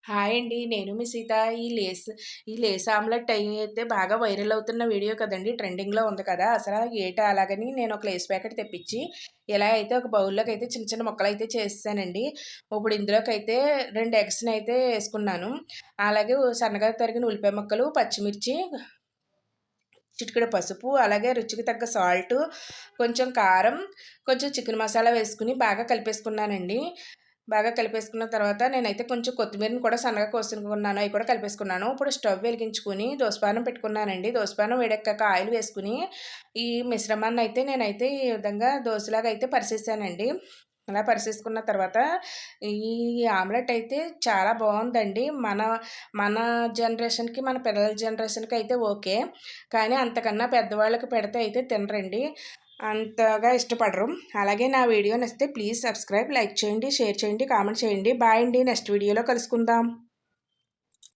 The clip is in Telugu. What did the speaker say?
హాయ్ అండి. నేను మీ సీత. ఈ లేస్ ఆమ్లెట్ అయితే బాగా వైరల్ అవుతున్న వీడియో కదండీ! ట్రెండింగ్‌లో ఉంది కదా! అసల ఏటా అలాగని నేను ఒక లేస్ ప్యాకెట్ తెప్పించి, ఇలా అయితే ఒక బౌల్‌లోకైతే చిన్న చిన్న ముక్కలైతే చేసేసానండి. ఇప్పుడు ఇందులోకైతే 2 ఎగ్స్‌నైతే ఏసుకున్నాను. అలాగే సన్నగా తరిగిన ఉల్లిపాయ ముక్కలు, పచ్చిమిర్చి, చిటికెడు పసుపు, అలాగే రుచికి తగ్గ సాల్టు, కొంచెం కారం, కొంచెం చికెన్ మసాలా వేసుకొని బాగా కలిపేసుకున్నానండి. బాగా కలిపేసుకున్న తర్వాత నేనైతే కొంచెం కొత్తిమీరని కూడా సన్నగా కోసుకున్నాను. అయి కూడా కలిపేసుకున్నాను. ఇప్పుడు స్టవ్ వెలిగించుకొని దోసపానం పెట్టుకున్నానండి. దోసపానం వేడెక్కాక ఆయిల్ వేసుకొని, ఈ మిశ్రమాన్నయితే నేనైతే ఈ విధంగా దోసలాగా అయితే పరిసేసానండి. అలా పరిసేసుకున్న తర్వాత ఈ ఆమ్లెట్ అయితే చాలా బావుందండి. మన మన జనరేషన్‌కి, మన పిల్లల జనరేషన్‌కి అయితే ఓకే. కానీ అంతకన్నా పెద్దవాళ్ళకి పెడితే అయితే తినరండి. అంతగా ఇష్టపడరు. అలాగే నా వీడియో నచ్చితే ప్లీజ్ సబ్స్క్రైబ్, లైక్ చేయండి, షేర్ చేయండి, కామెంట్ చేయండి. బాయ్ అండి. నెక్స్ట్ వీడియోలో కలుసుకుందాం.